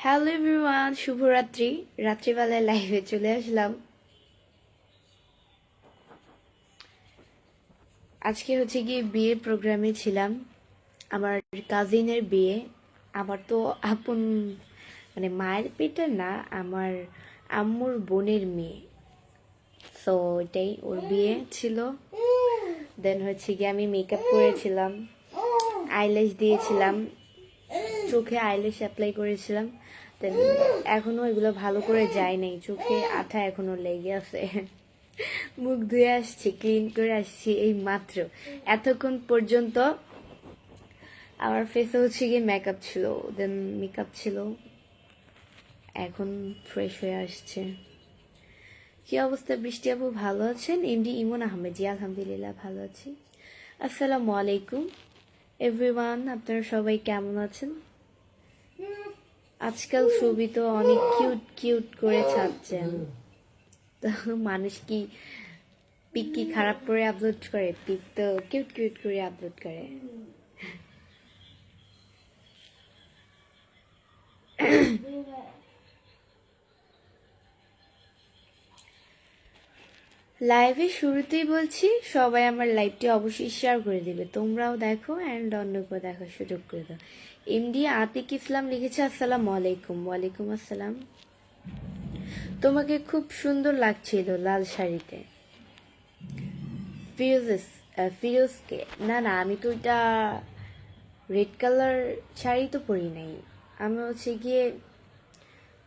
Hello everyone, শুভরাত্রি। রাত্রিবেলায় লাইভে চলে আসলাম। আজকে হচ্ছে গিয়ে বিয়ের প্রোগ্রামে ছিলাম, আমার কাজিনের বিয়ে। আমার তো আপন মানে মায়ের পেটের না, আমার আম্মুর বোনের মেয়ে। সো এটাই ওর বিয়ে ছিল। দেন হচ্ছে গিয়ে আমি মেকআপ করেছিলাম, আইল্যাশ দিয়েছিলাম, চোখে আইল্যাশ অ্যাপ্লাই করেছিলাম। দেন এখনো এগুলো ভালো করে যায় নাই, চোখে আঠা এখনো লেগে আছে। মুখ ধুয়ে আসছি, ক্লিন করে আসছি এই মাত্র। এতক্ষণ পর্যন্ত আমার ফেসে হচ্ছে গিয়ে মেকআপ ছিল, দেন মেকআপ ছিল, এখন ফ্রেশ হয়ে আসছে। কি অবস্থা বৃষ্টি আপু, ভালো আছেন? এমডি ইমন আহমেদ, জি আলহামদুলিল্লাহ ভালো আছি। আসসালামু আলাইকুম এভরিওয়ান, আপনারা সবাই কেমন আছেন? আজকাল ছবি তো অনেক কিউট কিউট করে ছাড়ছেন, তো মানুষ কি পিক কি খারাপ করে আপলোড করে? পিক তো কিউট কিউট করে আপলোড করে। লাইভে শুরুতেই বলছি, সবাই আমার লাইভটি অবশ্যই শেয়ার করে দিবে, তোমরাও দেখো অ্যান্ড অন্যকেও দেখার সুযোগ করে দাও। এমডি আতিক ইসলাম লিখেছে আসসালামু আলাইকুম। ওয়ালাইকুম আসসালাম। তোমাকে খুব সুন্দর লাগছিল লাল শাড়িতে। ফিরোজকে না না, আমি তো ওইটা রেড কালার শাড়ি তো পরি নাই, আমি হচ্ছে গিয়ে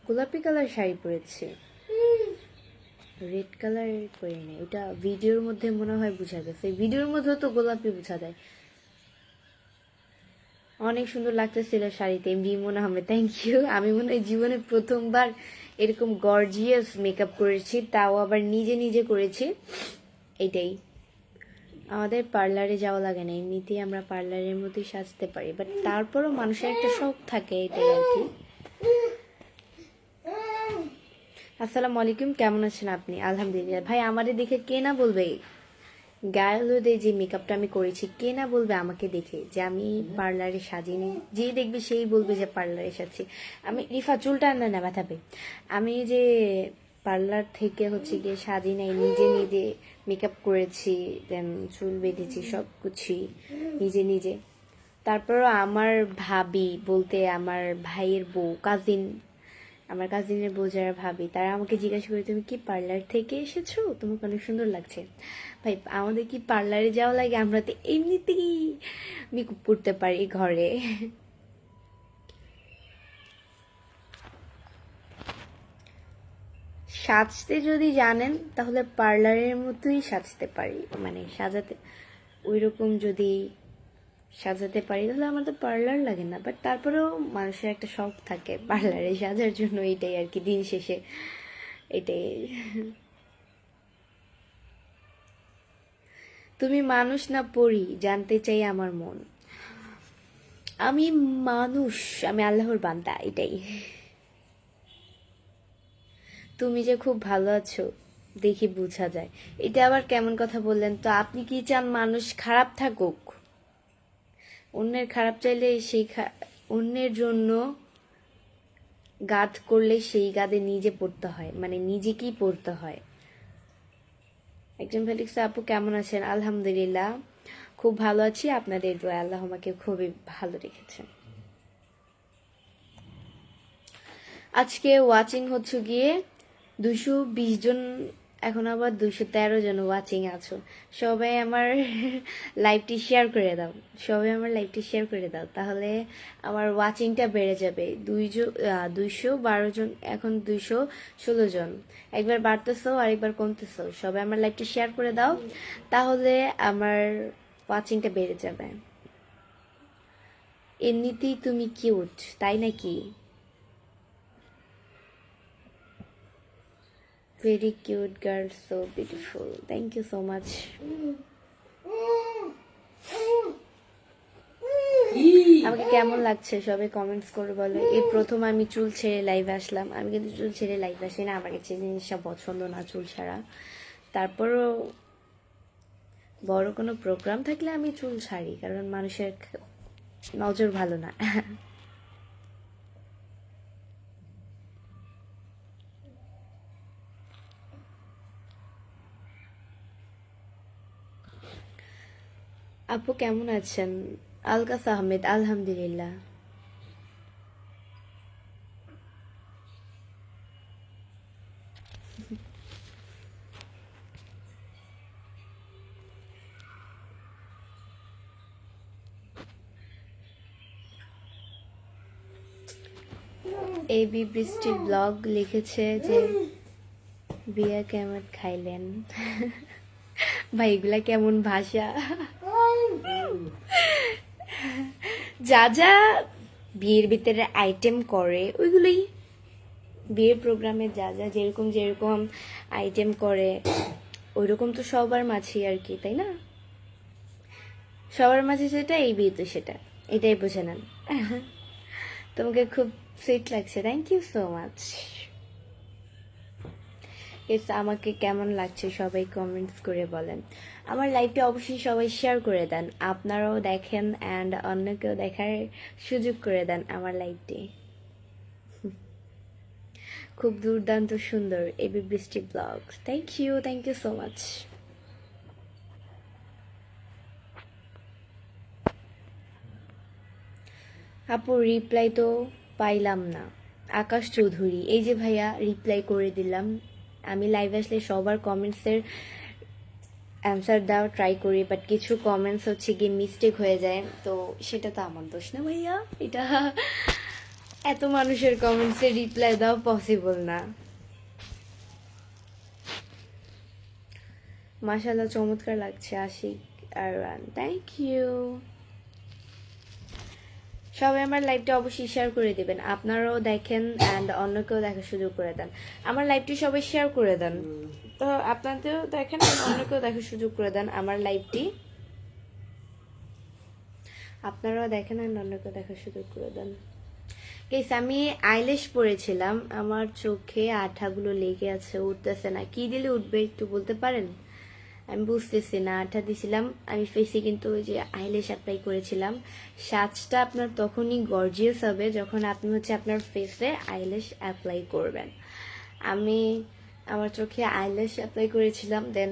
গোলাপি কালার শাড়ি পরেছি, রেড কালার পরি নাই। ওটা ভিডিওর মধ্যে মনে হয় বোঝা গেছে, ভিডিওর মধ্যেও তো গোলাপি বোঝা যায়। অনেক সুন্দর লাগতেছিল শাড়িতে, MD Emon Ahmed, thank you. আমি মনে হয় জীবনে প্রথমবার এরকম গর্জিয়াস মেকআপ করেছি, তাও আবার নিজে নিজে করেছি। এটাই, আমাদের পার্লারে যাওয়া লাগে না, এমনিতেই আমরা পার্লারের মধ্যেই সাজতে পারি, বাট তারপরও মানুষের একটা শখ থাকে, এটাই আর কি। আসসালামু আলাইকুম, কেমন আছেন আপনি? আলহামদুলিল্লাহ। ভাই আমারে দেখে কে না বলবে, গায়ে হলুদে যে মেকআপটা আমি করেছি, কে না বলবে আমাকে দেখে যে আমি পার্লারে সাজিনি? যে দেখবে সেই বলবে যে পার্লারে সাজছি আমি। রিফা চুলটা আনলে না, ব্যথাবে। আমি যে পার্লার থেকে হচ্ছে গিয়ে সাজি নাই, নিজে নিজে মেকআপ করেছি, দেন চুল বেঁধেছি, সব কিছুই নিজে নিজে। তারপরও আমার ভাবি বলতে আমার ভাইয়ের বউ, আমার কাজিনের বউ যারা ভাবি, তারা আমাকে জিজ্ঞাসা করে তুমি কি পার্লার থেকে এসেছো, তোমাকে অনেক সুন্দর লাগছে। ভাই আমাদের কি পার্লারে যাওয়া লাগে? আমরা তো এমনিতেই মেকআপ করতে পারি ঘরে। সাজতে যদি জানেন তাহলে পার্লারের মতোই সাজতে পারি, মানে সাজাতে ওই রকম যদি সাজাতে পারি তাহলে আমার তো পার্লার লাগে না। বাট তারপরেও মানুষের একটা শখ থাকে পার্লারে সাজার জন্য, এটাই আর কি, দিন শেষে এটাই। তুমি মানুষ না পরি, জানতে চাই আমার মন। আমি মানুষ, আমি আল্লাহর বান্দা, এটাই। তুমি যে খুব ভালো আছো দেখি বোঝা যায়। এটা আবার কেমন কথা বললেন তো? আপনি কি চান মানুষ খারাপ থাকুক? অন্যের খারাপ চাইলে অন্যের জন্য গাদ করলে সেই গাদে নিজে পড়তে হয়, মানে নিজেকেই পড়তে হয়। একজন ফেলিক্স আপু কেমন আছেন? আলহামদুলিল্লাহ খুব ভালো আছি, আপনাদের দোয়া, আল্লাহ আমাকে খুবই ভালো রেখেছেন। আজকে ওয়াচিং হচ্ছে গিয়ে 220 জন, এখন আবার 213 জন ওয়াচিং আছো। সবাই আমার লাইভটি শেয়ার করে দাও, সবাই আমার লাইভটি শেয়ার করে দাও, তাহলে আমার ওয়াচিংটা বেড়ে যাবে। 212 জন, এখন 216 জন। একবার বাড়তেছো আরেকবার কমতেছো, সবাই আমার লাইভটি শেয়ার করে দাও, তাহলে আমার ওয়াচিংটা বেড়ে যাবে। এমনিতেই তুমি কিউট, তাই নাকি? Very cute girl, so beautiful. Thank you so much. আমাকে কেমন লাগছে সবাই কমেন্টস করে বলো। এই প্রথম আমি চুল ছেড়ে লাইভে আসলাম, আমি কিন্তু চুল ছেড়ে লাইভে আসি না, আমার কাছে জিনিসটা পছন্দ না চুল ছাড়া। তারপরও বড় কোনো প্রোগ্রাম থাকলে আমি চুল ছাড়ি, কারণ মানুষের নজর ভালো না। আপু কেমন আছেন? আলকাস আহমেদ, আলহামদুলিল্লাহ। এবি বৃষ্টি ব্লগ লিখেছে যে বিয়া কেমন খাইলেন। ভাই এগুলা কেমন ভাষা? যা যা বিয়ের ভিতরে আইটেম করে ওইগুলোই বিয়ের প্রোগ্রামে যা যা যেরকম যেরকম আইটেম করে ওইরকম তো সবার মাঝেই আর কি, তাই না? সবার মাঝে যেটা এই বিয়ে তো সেটা, এটাই বুঝে নেন। তোমাকে খুব সুইট লাগছে, থ্যাংক ইউ সো মাচ। আমাকে কেমন লাগছে সবাই কমেন্টস করে বলেন। আমার লাইভটা অবশ্যই সবাই শেয়ার করে দেন, আপনারাও দেখেন অ্যান্ড অন্যকেও দেখার সুযোগ করে দেন আমার লাইভটি। খুব দুর্দান্ত সুন্দর এবি Brishti blog, thank you so much. আপু রিপ্লাই তো পাইলাম না। আকাশ চৌধুরী, এই যে ভাইয়া রিপ্লাই করে দিলাম। আমি লাইভ আসলে সবার কমেন্টসের অ্যান্সার দেওয়ার ট্রাই করি, বাট কিছু কমেন্টস হচ্ছে গিয়ে মিস্টেক হয়ে যায়, তো সেটা তো আমার দোষ না ভাইয়া। এটা এত মানুষের কমেন্টসে রিপ্লাই দেওয়া পসিবল না। মাশাআল্লাহ চমৎকার লাগছে আশিক আরওয়ান, থ্যাংক ইউ। সবাই আমার লাইভটা অবশ্যই শেয়ার করে দিবেন, আপনারাও দেখেন অ্যান্ড অন্যকেও দেখার সুযোগ করে দেন। আমার লাইভটি সবাই শেয়ার করে দেন, তো আপনাদেরও দেখেন অন্যকেও দেখার সুযোগ করে দেন আমার লাইভটি। আপনারাও দেখেন অ্যান্ড অন্যকেও দেখার সুযোগ করে দেন। গাইস আমি আইল্যাশ পরেছিলাম, আমার চোখে আঠাগুলো লেগে আছে, উঠতেছে না। কি দিলে উঠবে একটু বলতে পারেন? আমি বুঝতেছি না। আঠা দিছিলাম আমি ফেসে, কিন্তু ওই যে আইল্যাশ অ্যাপ্লাই করেছিলাম। সাজটা আপনার তখনই গর্জিয়াস হবে যখন আপনি হচ্ছে আপনার ফেসে আইল্যাশ অ্যাপ্লাই করবেন। আমি আমার চোখে আইল্যাশ অ্যাপ্লাই করেছিলাম, দেন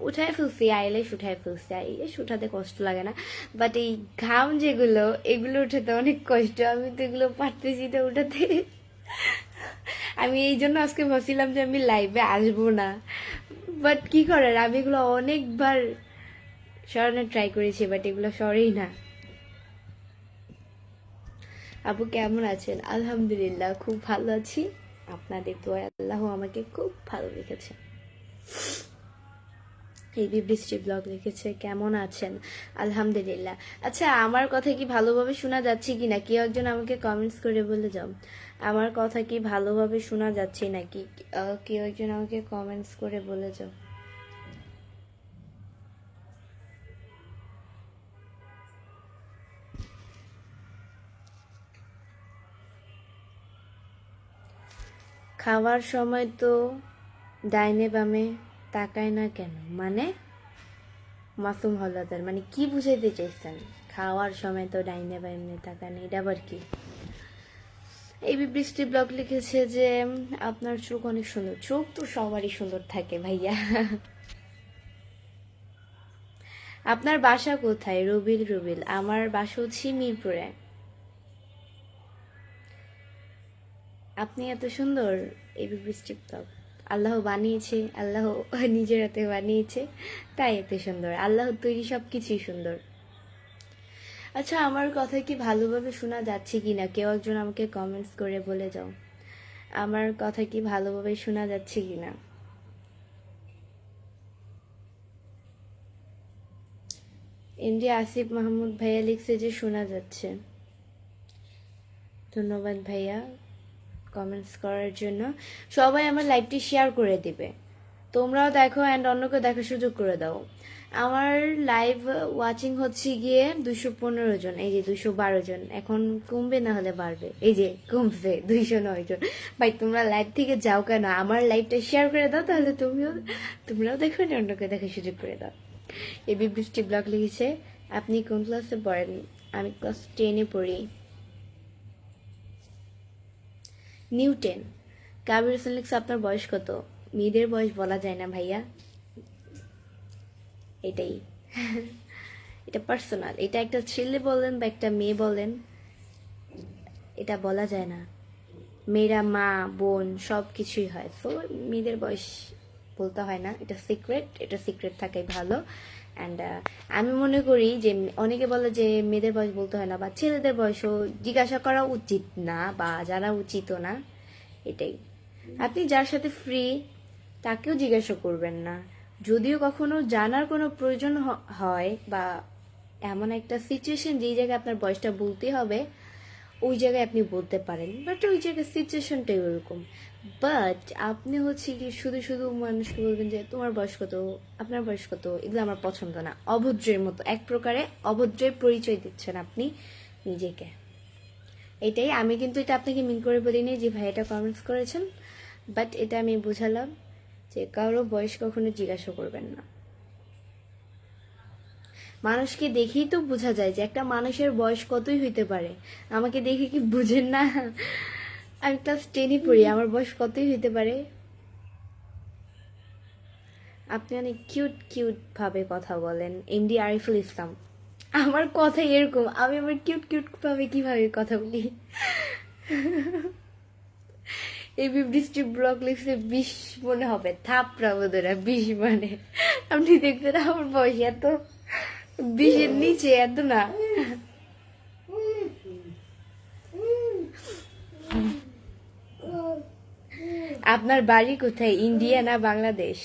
উঠায় ফেলছি, আইল্যাশ উঠায় ফেলছি। আইল্যাশ উঠাতে কষ্ট লাগে না, বাট এই ঘাম যেগুলো এগুলো উঠাতে অনেক কষ্ট। আমি তো এগুলো পারতেছি না উঠাতে। আমি এই জন্য আজকে ভাবছিলাম যে আমি লাইভে আসবো না, বাট কি করার, আমি এগুলো অনেকবার সরানোর ট্রাই করেছি, বাট এগুলো সরেই না। আপু কেমন আছেন? আলহামদুলিল্লাহ খুব ভালো আছি, আপনাদের দোয়ায় আল্লাহ আমাকে খুব ভালো রেখেছে। এবি বৃষ্টি ব্লগ লিখেছে কেমন আছেন? আলহামদুলিল্লাহ। আচ্ছা আমার কথা কি ভালোভাবে শোনা যাচ্ছে কিনা কেউ একজন আমাকে কমেন্টস করে বলে যাও। আমার কথা কি ভালোভাবে শোনা যাচ্ছে নাকি কেউ একজন আমাকে কমেন্টস করে বলে যাও। খাওয়ার সময় তো ডাইনে বামে তাকায় না কেন, মানে? মাসুম হলাদার মানে কি বুঝাইতে চাইছেন? খাওয়ার সময় তো ডাইনে বামে তাকায় না, এটা আবার কি? এবি বৃষ্টি ব্লগ লিখেছে যে আপনার চোখ অনেক সুন্দর। চোখ তো সবারই সুন্দর থাকে ভাইয়া। আপনার বাসা কোথায়? রবিল, আমার বাসা হচ্ছে মিরপুরে। আপনি এত সুন্দর। এবি বৃষ্টি ব্লগ, আল্লাহ বানিয়েছে, আল্লাহ নিজের হাতে বানিয়েছে, তাই এত সুন্দর। আল্লাহ তৈরি সব কিছুই সুন্দর। আচ্ছা আমার কথা কি ভালোভাবে শোনা যাচ্ছে কিনা কেউ একজন আমাকে কমেন্টস করে বলে যাও। আমার কথা কি ভালোভাবে শোনা যাচ্ছে কিনা। এমডি আসিফ মাহমুদ ভাইয়া লিখছে যে শোনা যাচ্ছে। ধন্যবাদ ভাইয়া কমেন্টস করার জন্য। সবাই আমার লাইভটি শেয়ার করে দিবে, তোমরাও দেখো অ্যান্ড অন্যকে দেখার সুযোগ করে দাও। আমার লাইভ ওয়াচিং হচ্ছে গিয়ে 215 জন, এই যে 212 জন, এখন কমবে না হলে বাড়বে। এই যে কমছে 209 জন। ভাই তোমরা লাইভ থেকে যাও কেন? আমার লাইভটা শেয়ার করে দাও, তাহলে তোমরাও দেখো না অন্যকে দেখার সুযোগ করে দাও। এবি বৃষ্টি ব্লগ লিখেছে আপনি কোন ক্লাসে পড়েন? আমি ক্লাস 10-এ পড়ি। নিউ 10। কাবির হোসেন লিখছে আপনার বয়স কত? মেয়েদের বয়স বলা যায় না ভাইয়া, এটাই। এটা পার্সোনাল। এটা একটা ছেলে বলেন বা একটা মেয়ে বলেন, এটা বলা যায় না। মেয়েরা মা বোন সব কিছুই হয়, তো মেয়েদের বয়স বলতে হয় না, এটা সিক্রেট, এটা সিক্রেট থাকাই ভালো। অ্যান্ড আমি মনে করি যে অনেকে বলে যে মেয়েদের বয়স বলতে হয় না বা ছেলেদের বয়সও জিজ্ঞাসা করা উচিত না বা জানা উচিতও না। এটাই, আপনি যার সাথে ফ্রি তাকেও জিজ্ঞাসা করবেন না। যদিও কখনো জানার কোনো প্রয়োজন হয় বা এমন একটা সিচুয়েশন যেই জায়গায় আপনার বয়সটা বলতে হবে, ওই জায়গায় আপনি বলতে পারেন, বাট ওই জায়গায় সিচুয়েশনটাই ওরকম। বাট আপনি হচ্ছে কি শুধু শুধু মানুষকে বলবেন যে তোমার বয়স কত, আপনার বয়স কত, এগুলো আমার পছন্দ না। অভদ্রের মতো, এক প্রকারে অভদ্রের পরিচয় দিচ্ছেন আপনি নিজেকে। এটাই, আমি কিন্তু এটা আপনাকে মিন করে বলিনি যে ভাই এটা কমেন্টস করেছেন, বাট এটা আমি বুঝালাম যে কারো বয়স কখনো জিজ্ঞাসা করবেন না। মানুষকে দেখেই তো বোঝা যায় যে একটা মানুষের বয়স কতই হইতে পারে। আমাকে দেখে কি বুঝেন না? আমি ক্লাস 10-এ পড়ি, আমার বয়স কতই হইতে পারে। আপনি অনেক কিউট কিউট ভাবে কথা বলেন, এমডি আরিফুল ইসলাম। আমার কথা এরকম, আমি আমার কিউট কিউট ভাবে কিভাবে কথা বলি। এবি বৃষ্টি ব্লগ লিখছে 20 মনে হবে, থাপড়া বোধরা 20 মানে। আপনি দেখবেন আমার বয়স এত 20-এর নিচে, এত না। আপনার বাড়ি কোথায়, ইন্ডিয়া না বাংলাদেশ?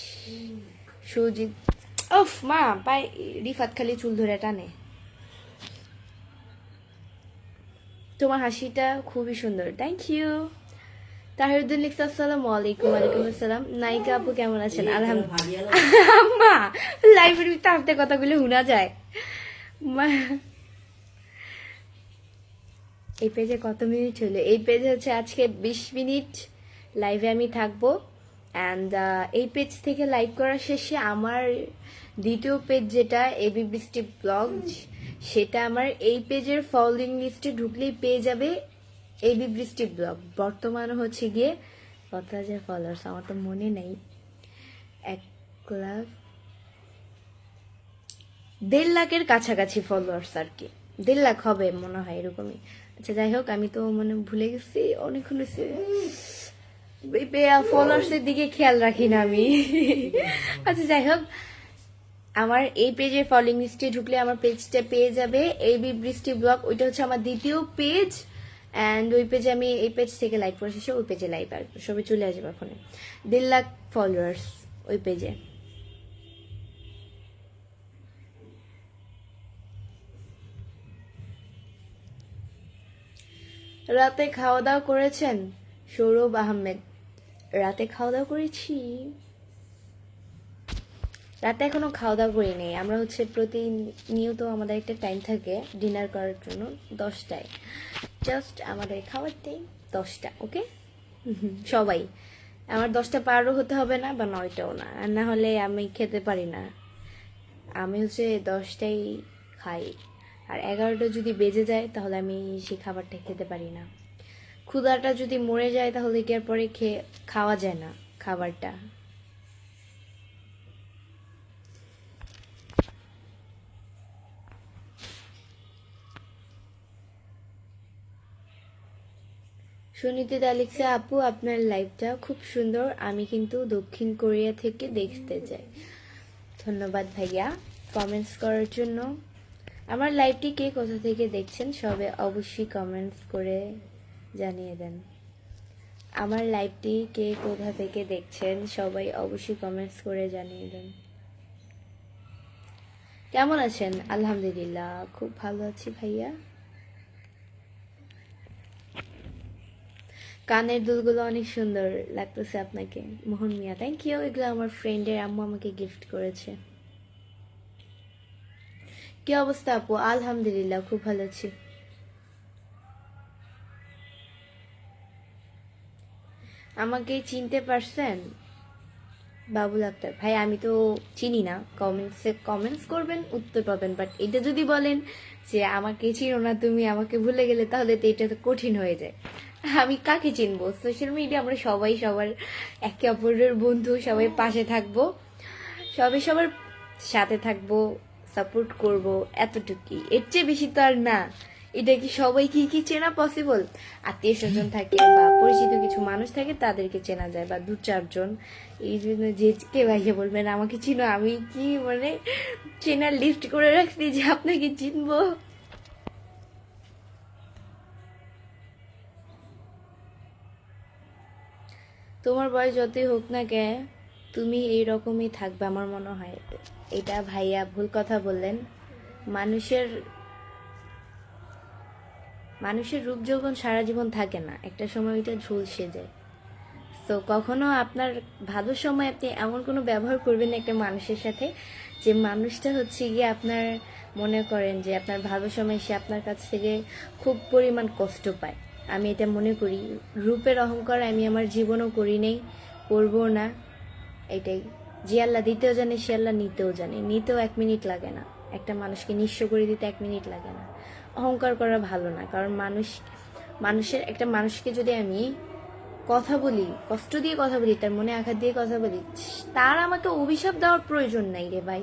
সুজিত, ওফ মা পায়, রিফাত খালি চুল ধরে টানে। তোমার হাসিটা খুবই সুন্দর, থ্যাংক ইউ। তাহিরুদ্দিন লিখছে আসসালামু আলাইকুম। ওয়ালাইকুম আসসালাম। নায়িকা আপু কেমন আছেন? আলহামদুলিল্লাহ। আম্মা লাইভের ভিতরে আসতে কথাগুলো শোনা যায়। মা, এই পেজে কত মিনিট হলো? এই পেজে হচ্ছে আজকে 20 মিনিট লাইভে আমি থাকবো। অ্যান্ড এই পেজ থেকে লাইভ করার শেষে আমার দ্বিতীয় পেজ যেটা এবি বৃষ্টি ব্লগ, সেটা আমার এই পেজের ফলোইং লিস্টে ঢুকলেই পেয়ে যাবে এবি বৃষ্টি ব্লগ। বর্তমানে হচ্ছে গিয়ে কত হাজার ফলোয়ার্স আমার তো মনে নেই, 1 লাখ 1.5 লাখের কাছাকাছি ফলোয়ার্স আর কি, 1.5 লাখ হবে মনে হয় এরকমই। আচ্ছা যাই হোক, আমি তো মানে ভুলে গেছি, অনেকক্ষণ হয়েছে, ফলোয়ার্সের দিকে খেয়াল রাখি না আমি। আচ্ছা যাই হোক, আমার এই পেজে ফলোইং লিস্টে ঢুকলে আমার পেজটা পেয়ে যাবে এবি বৃষ্টি ব্লগ, ওইটা হচ্ছে আমার দ্বিতীয় পেজ। অ্যান্ড ওই পেজে আমি এই পেজ থেকে লাইভ করে শেষে ওই পেজে লাইভ আসবো, সবাই চলে আসবে। এখন 1.5 লাখ ফলোয়ার্স ওই পেজে। রাতে খাওয়া দাওয়া করেছেন? সৌরভ আহমেদ, রাতে খাওয়া দাওয়া করেছি। রাতে এখনো খাওয়া দাওয়া করি নেই, আমরা হচ্ছে প্রতিনিয়ত আমাদের একটা টাইম থাকে ডিনার করার জন্য 10টায়, জাস্ট আমাদের খাওয়ার টাইম 10টা, ওকে? সবাই, আমার 10টা পারও হতে হবে না বা 9টাও না, আর না হলে আমি খেতে পারি না। আমি হচ্ছে 10টাই খাই, আর 11টা যদি বেজে যায় তাহলে আমি সেই খাবারটা খেতে পারি না। ক্ষুধাটা যদি মরে যায় তাহলে কি আর পরে খাওয়া যায় না খাবারটা। সুনীতিদা লিখছে আপু আপনার লাইভটা খুব সুন্দর, আমি কিন্তু দক্ষিণ কোরিয়া থেকে দেখতে যাই। ধন্যবাদ ভাইয়া কমেন্টস করার জন্য। আমার লাইভটি কে কোথা থেকে দেখছেন সবে অবশ্যই কমেন্টস করে জানিয়ে দেন। আমার লাইভটি কে কোথা থেকে দেখছেন সবাই অবশ্যই কমেন্টস করে জানিয়ে দেন। কেমন আছেন? আলহামদুলিল্লাহ খুব ভালো আছি ভাইয়া। কানের দুলগুলো অনেক সুন্দর লাগতেছে আপনাকে। মোহন মিয়া, থ্যাংক ইউ। এগুলো আমার ফ্রেন্ডের আম্মু আমাকে গিফট করেছে। কি অবস্থা আপু? আলহামদুলিল্লাহ খুব ভালো আছি। আমাকে চিনতে পারছেন? বাবুল আক্তার ভাই, আমি তো চিনি না, কমেন্টস করবেন উত্তর পাবেন, বাট এটা যদি বলেন যে আমাকে চিনো না তুমি, আমাকে ভুলে গেলে, তাহলে তো এটা তো কঠিন হয়ে যায়। আমি কাকে চিনবো? সোশ্যাল মিডিয়া আমরা সবাই সবার একে অপরের বন্ধু, সবাই পাশে থাকবো, সবাই সবার সাথে থাকবো, সাপোর্ট করব, এতটুকুই, এর চেয়ে বেশি তো আর না। এটা কি সবাই কি চেনা পসিবল? আত্মীয় স্বজন থাকে বা পরিচিত কিছু মানুষ থাকে, তাদেরকে চেনা যায়, বা 2-4 জন। এই জন্য যে কে ভাইয়া বলবেন আমাকে চিনো, আমি কি মানে চেনার লিস্ট করে রাখছি যে আপনাকে চিনবো? তোমার বয়স যতই হোক না কে, তুমি এইরকমই থাকবে আমার মনে হয়। এটা ভাইয়া ভুল কথা বললেন। মানুষের মানুষের রূপ যৌবন সারা জীবন থাকে না, একটা সময় ওইটা ঝলসে যায়। তো কখনো আপনার ভালো সময় আপনি এমন কোনো ব্যবহার করবেন না একটা মানুষের সাথে, যে মানুষটা হচ্ছে গিয়ে আপনার, মনে করেন যে আপনার ভালো সময় সে আপনার কাছ থেকে খুব পরিমাণ কষ্ট পায়। আমি এটা মনে করি। রূপের অহংকার আমি আমার জীবনও করি নেই, করবো না। এটাই, যে আল্লাহ দিতেও জানে সে আল্লাহ নিতেও জানে, নিতেও 1 মিনিট লাগে না, একটা মানুষকে নিঃস্ব করে দিতে 1 মিনিট লাগে না। অহংকার করা ভালো না, কারণ একটা মানুষকে যদি আমি কথা বলি, কষ্ট দিয়ে কথা বলি, তার মনে আঘাত দিয়ে কথা বলি, তার আমাকে অভিশাপ দেওয়ার প্রয়োজন নাই রে ভাই।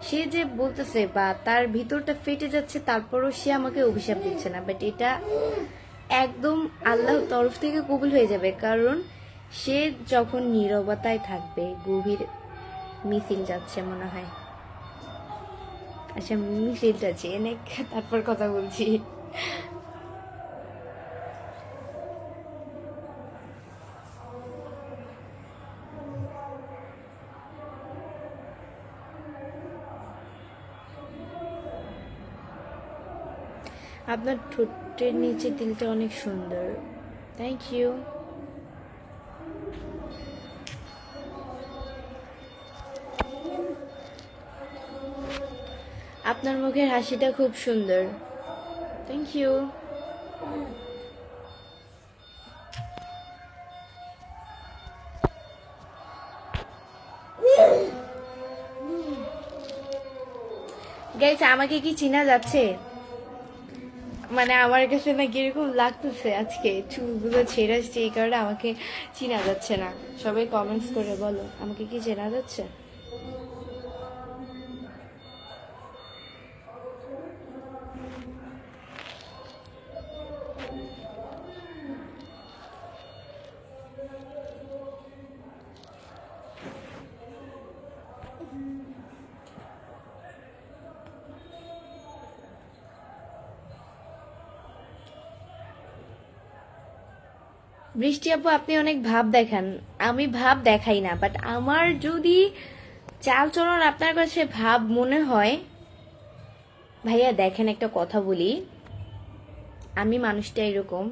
সে যে বলতেছে বা তার ভিতরটা ফেটে যাচ্ছে, তারপরও সে আমাকে অভিশাপ দিচ্ছে না, বাট এটা একদম আল্লাহর তরফ থেকে কবুল হয়ে যাবে, কারণ সে যখন নীরবতায় থাকবে। গভীর মিছিল যাচ্ছে মনে হয়, আচ্ছা মিছিলটা চেয়ে তারপর কথা বলছি। আপনার ঠোঁটের নিচে তিলটা অনেক সুন্দর, থ্যাংক ইউ। আপনার মুখের হাসিটা খুব সুন্দর, থ্যাংক ইউ। গাইস, আমাকে কি চিনা যাচ্ছে? মানে আমার কাছে না কিরকম লাগতেছে, আজকে চুলগুলো ছেড়ে আসছে, এই কারণে আমাকে চিনা যাচ্ছে না। সবাই কমেন্টস করে বলো, আমাকে কি চেনা যাচ্ছে? বৃষ্টি আপু, আপনি অনেক ভাব দেখান। আমি ভাব দেখাই না, বাট আমার যদি চালচলন আপনার কাছে ভাব মনে হয়, ভাইয়া দেখেন একটা কথা বলি, আমি মানুষটা এরকম,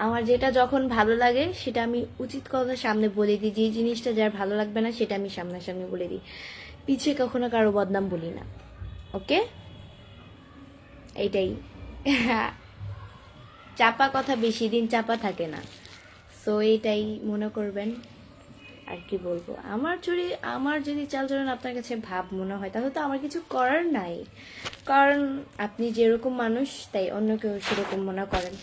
আমার যেটা যখন ভালো লাগে সেটা আমি উচিত কথা সামনে বলে দিই, যে জিনিসটা যার ভালো লাগবে না সেটা আমি সামনাসামনি বলে দিই, পিছিয়ে কখনো কারো বদনাম বলি না, ওকে? এইটাই। চাপা কথা বেশি দিন চাপা থাকে না, সো এইটাই মনে করবেন। আর কি বলবো, আমার যদি চালচলন আপনার কাছে ভাব মনে হয়, তাহলে তো আমার কিছু করার নাই, কারণ আপনি যেরকম মানুষ তাই অন্য কেউ সেরকম মনে করেন।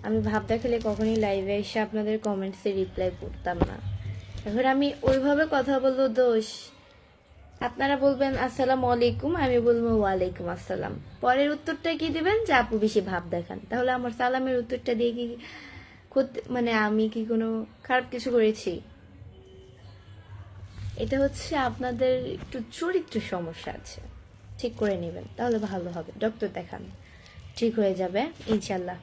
আমি ভাব দেখালে কখনোই লাইভে এসে আপনাদের কমেন্টসে রিপ্লাই করতাম না। এখন আমি ওইভাবে কথা বলবো দোষ, আপনারা বলবেন আসসালামু আলাইকুম, আমি বলবো ওয়ালাইকুম আসসালাম, পরের উত্তরটা কি দিবেন, যে আপু বেশি ভাব দেখান। তাহলে আমার সালামের উত্তরটা দিয়ে কি মানে আমি কি কোনো খারাপ কিছু করেছি? এটা হচ্ছে আপনাদের একটু চরিত্র সমস্যা আছে, ঠিক করে নেবেন, তাহলে ভালো হবে। ডক্টর দেখান, ঠিক হয়ে যাবে ইনশাল্লাহ।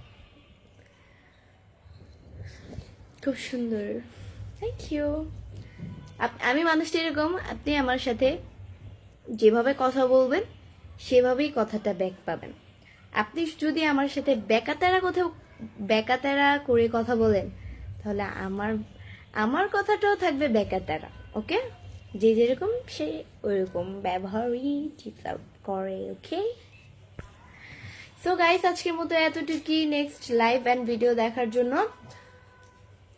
খুব সুন্দর, থ্যাংক ইউ। আমি মানুষটা এরকম, আপনি আমার সাথে যেভাবে কথা বলবেন সেভাবেই কথাটা ব্যাক পাবেন। আপনি যদি আমার সাথে বেকাতারা করে কথা বলেন, তাহলে আমার কথাটাও থাকবে বেকাতারা, ওকে? যে যেরকম সে ওইরকম ব্যবহারই ডিজার্ভ করে, ওকে? সো গাইস, আজকের মতো এতটুকুই। নেক্সট লাইভ অ্যান্ড ভিডিও দেখার জন্য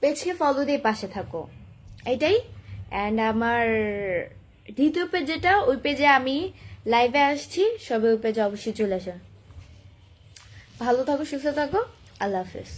পেজকে ফলো দিয়ে পাশে থাকো, এটাই। অ্যান্ড আমার দ্বিতীয় পেজ যেটা, ওই পেজে আমি লাইভে আসছি, সবাই ওই পেজে অবশ্যই চলে আসেন। ভালো থাকো, সুস্থ থাকো, আল্লাহ হাফেজ।